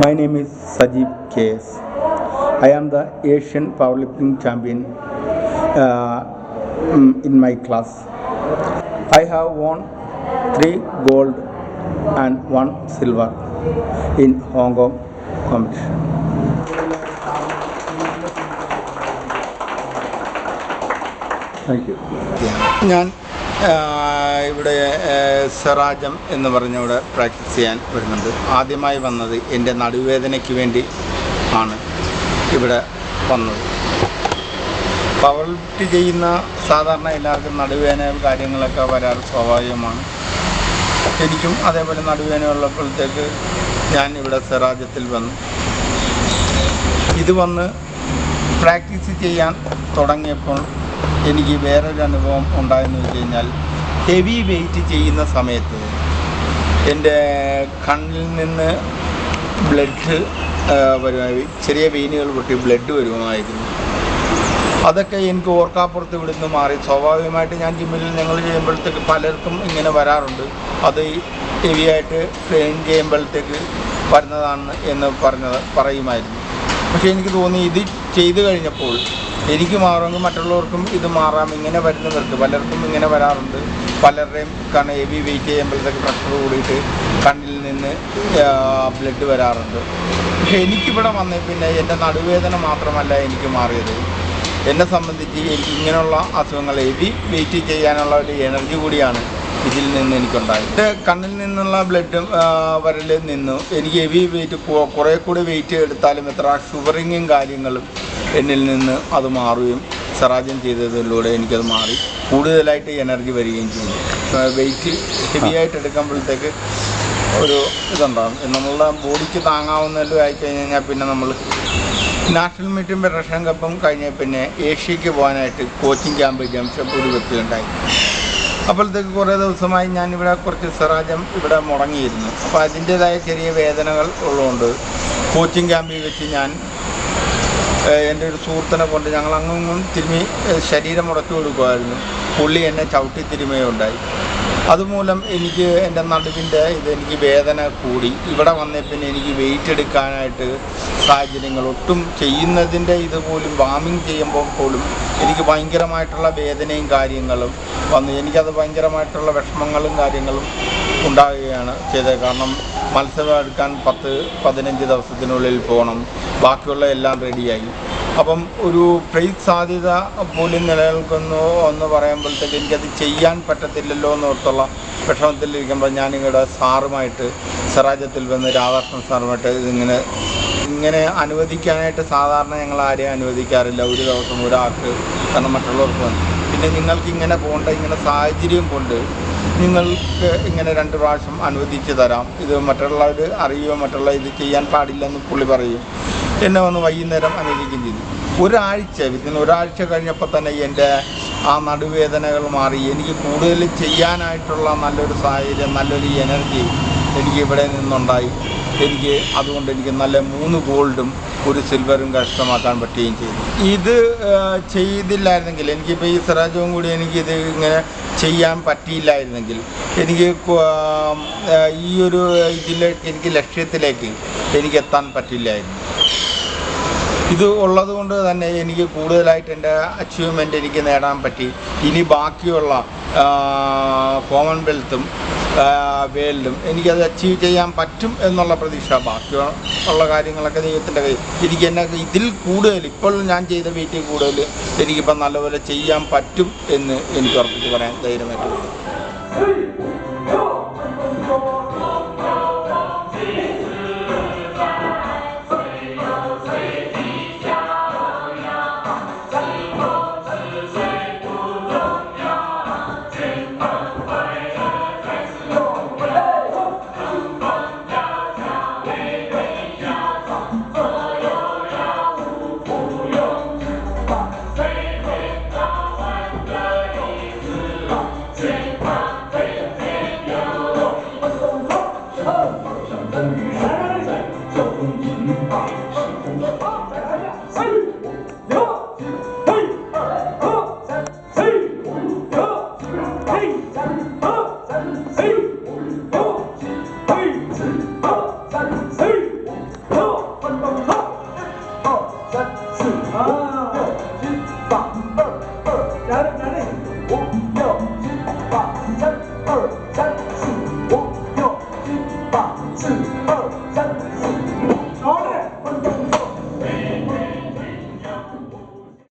My name is Sajib KS. I am the Asian powerlifting champion in my class. I have won 3 gold and 1 silver in Hong Kong competition. Thank you. ഞാൻ ഇവിടെ സറാജം എന്ന് പറഞ്ഞ ഇവിടെ practice ചെയ്യാൻ വരുന്നുണ്ട്. ആദ്യമായി വന്നത് എൻ്റെ നടുവേദനയ്ക്ക് വേണ്ടി ആണ് ഇവിടെ വന്നത്. പവർ ലിഫ്റ്റ് ചെയ്യുന്ന സാധാരണ എല്ലാവർക്കും നടുവേദന കാര്യങ്ങളൊക്കെ വരാറ് സ്വാഭാവികമാണ്. എനിക്കും അതേപോലെ നടുവേദന ഉള്ളപ്പോഴത്തേക്ക് ഞാൻ ഇവിടെ സറാജത്തിൽ വന്നു. ഇത് വന്ന് പ്രാക്ടീസ് ചെയ്യാൻ തുടങ്ങിയപ്പോൾ എനിക്ക് വേറൊരു അനുഭവം ഉണ്ടായെന്ന് വെച്ച് കഴിഞ്ഞാൽ, ഹെവി വെയിറ്റ് ചെയ്യുന്ന സമയത്ത് എൻ്റെ കണ്ണിൽ നിന്ന് ബ്ലഡ് ചെറിയ വെയിനുകൾ പൊട്ടി ബ്ലഡ് വരുമായിരുന്നു. അതൊക്കെ എനിക്ക് ഓർക്കാപ്പുറത്ത് ഇവിടുന്ന് മാറി. സ്വാഭാവികമായിട്ട് ഞാൻ ജിമ്മിൽ ഞങ്ങൾ ചെയ്യുമ്പോഴത്തേക്ക് പലർക്കും ഇങ്ങനെ വരാറുണ്ട്. അത് ഹെവി ആയിട്ട് ട്രെയിൻ ചെയ്യുമ്പോഴത്തേക്ക് വരുന്നതാണ് എന്ന് പറയുമായിരുന്നു. പക്ഷേ എനിക്ക് തോന്നി ഇത് ചെയ്തു കഴിഞ്ഞപ്പോൾ എനിക്ക് മാറുമെങ്കിൽ മറ്റുള്ളവർക്കും ഇത് മാറാം. ഇങ്ങനെ വരുന്നവർക്ക് പലർക്കും ഇങ്ങനെ വരാറുണ്ട്. പലരുടെയും കാരണം ഹെവി വെയിറ്റ് ചെയ്യുമ്പോഴത്തേക്ക് പ്രഷർ കൂടിയിട്ട് കണ്ണിൽ നിന്ന് ബ്ലഡ് വരാറുണ്ട്. പക്ഷേ എനിക്കിവിടെ വന്നേ പിന്നെ എൻ്റെ നടുവേദന മാത്രമല്ല എനിക്ക് മാറിയത്. എന്നെ സംബന്ധിച്ച് എനിക്ക് ഇങ്ങനെയുള്ള അസുഖങ്ങൾ ഹെവി വെയിറ്റ് ചെയ്യാനുള്ള ഒരു എനർജി കൂടിയാണ് ഇതിൽ നിന്ന് എനിക്കുണ്ടായത്. കണ്ണിൽ നിന്നുള്ള ബ്ലഡ് വരലിൽ നിന്നു എനിക്ക് ഹെവി വെയിറ്റ് കുറേ കൂടി വെയിറ്റ് എടുത്താലും എത്ര ഷുഗറിങ്ങും കാര്യങ്ങളും എന്നിൽ നിന്ന് അത് മാറുകയും സറാജം ചെയ്തതിലൂടെ എനിക്കത് മാറി കൂടുതലായിട്ട് എനർജി വരികയും ചെയ്തു. വെയിറ്റ് ഹെവി ആയിട്ട് എടുക്കുമ്പോഴത്തേക്ക് ഒരു ഇതുണ്ടാകും. നമ്മളുടെ ബോഡിക്ക് താങ്ങാവുന്നതെല്ലാം ആയിക്കഴിഞ്ഞാൽ പിന്നെ നമ്മൾ നാഷണൽ മീറ്റും ഫെഡറേഷൻ കപ്പും കഴിഞ്ഞ പിന്നെ ഏഷ്യയ്ക്ക് പോകാനായിട്ട് കോച്ചിങ് ക്യാമ്പ് ജംഷഡ്പൂർ വെപ്പിലുണ്ടായി. അപ്പോഴത്തേക്ക് കുറേ ദിവസമായി ഞാനിവിടെ കുറച്ച് സറാജം ഇവിടെ മുടങ്ങിയിരുന്നു. അപ്പോൾ അതിൻ്റേതായ ചെറിയ വേദനകൾ ഉള്ളതുകൊണ്ട് കോച്ചിങ് ക്യാമ്പിൽ വെച്ച് ഞാൻ എൻ്റെ ഒരു സുഹൃത്തിനെ കൊണ്ട് ഞങ്ങൾ അങ്ങും തിരുമ്മി ശരീരം മുടക്കി കൊടുക്കുമായിരുന്നു. പുള്ളി എന്നെ ചവിട്ടി തിരുമയുണ്ടായി. അതുമൂലം എനിക്ക് എൻ്റെ നടുവിൻ്റെ എനിക്ക് വേദന കൂടി. ഇവിടെ വന്നേ പിന്നെ എനിക്ക് വെയിറ്റ് എടുക്കാനായിട്ട് സാഹചര്യങ്ങൾ ഒട്ടും ചെയ്യുന്നതിൻ്റെ ഇതുപോലും വാമിങ് ചെയ്യുമ്പോൾ പോലും എനിക്ക് ഭയങ്കരമായിട്ടുള്ള വേദനയും കാര്യങ്ങളും വന്നു. എനിക്കത് ഭയങ്കരമായിട്ടുള്ള വിഷമങ്ങളും കാര്യങ്ങളും ഉണ്ടാകുകയാണ് ചെയ്തത്. കാരണം മത്സരം എടുക്കാൻ 10-15 ദിവസത്തിനുള്ളിൽ പോകണം. ബാക്കിയുള്ള എല്ലാം റെഡിയായി. അപ്പം ഒരു പ്രൈസ് സാധ്യത പോലും നിലനിൽക്കുന്നു എന്ന് പറയുമ്പോഴത്തേക്ക് എനിക്കത് ചെയ്യാൻ പറ്റത്തില്ലല്ലോ എന്നോർത്തുള്ള വിഷമത്തിലിരിക്കുമ്പോൾ ഞാനിവിടെ സാറുമായിട്ട് സറാജത്തിൽ വന്ന് രാധാകൃഷ്ണൻ സാറുമായിട്ട് ഇങ്ങനെ അനുവദിക്കാനായിട്ട് സാധാരണ ഞങ്ങൾ ആരെയും അനുവദിക്കാറില്ല. ഒരു ദിവസം ഒരാൾക്ക്, കാരണം മറ്റുള്ളവർക്ക് വന്നു. പിന്നെ നിങ്ങൾക്ക് ഇങ്ങനെ പോകേണ്ട ഇങ്ങനെ സാഹചര്യം കൊണ്ട് നിങ്ങൾക്ക് ഇങ്ങനെ 2 പ്രാവശ്യം അനുവദിച്ച് തരാം. ഇത് മറ്റുള്ളവർ അറിയുമോ, മറ്റുള്ള ഇത് ചെയ്യാൻ പാടില്ലെന്ന് പുള്ളി പറയും. എന്നെ വന്ന് വൈകുന്നേരം അനുവദിക്കുകയും ചെയ്തു. ഒരാഴ്ച കഴിഞ്ഞപ്പോൾ തന്നെ എൻ്റെ ആ നടുവേദനകൾ മാറി. എനിക്ക് കൂടുതൽ ചെയ്യാനായിട്ടുള്ള നല്ലൊരു സാഹചര്യം, നല്ലൊരു എനർജി എനിക്ക് ഇവിടെ നിന്നുണ്ടായി. അതുകൊണ്ട് എനിക്ക് നല്ല 3 ഗോൾഡും 1 സിൽവറും കരസ്ഥമാക്കാൻ പറ്റുകയും ചെയ്തു. ഇത് ചെയ്തില്ലായിരുന്നെങ്കിൽ, എനിക്കിപ്പോൾ ഈ സറാജവും കൂടി എനിക്കിത് ഇങ്ങനെ ചെയ്യാൻ പറ്റിയില്ലായിരുന്നെങ്കിൽ എനിക്ക് ഈ ഒരു എനിക്ക് ലക്ഷ്യത്തിലേക്ക് എനിക്ക് എത്താൻ പറ്റില്ലായിരുന്നു. ഇത് ഉള്ളത് കൊണ്ട് തന്നെ എനിക്ക് കൂടുതലായിട്ട് എൻ്റെ അച്ചീവ്മെൻ്റ് എനിക്ക് നേടാൻ പറ്റി. ഇനി ബാക്കിയുള്ള കോമൺവെൽത്തും വേൾഡും എനിക്കത് അച്ചീവ് ചെയ്യാൻ പറ്റും എന്നുള്ള പ്രതീക്ഷ. ബാക്കിയുള്ള കാര്യങ്ങളൊക്കെ ദൈവത്തിൻ്റെ കയ്യിൽ. എന്നെ ഇതിൽ കൂടുതൽ, ഇപ്പോൾ ഞാൻ ചെയ്ത വെയിറ്റിൽ കൂടുതൽ എനിക്കിപ്പം നല്ലപോലെ ചെയ്യാൻ പറ്റും എന്ന് എനിക്ക് ഉറപ്പിച്ച് പറയാൻ ധൈര്യമായിട്ട് പറ്റും. Hey! 八二二，哪里哪里？五六七八三二三四，五六七八四二三四。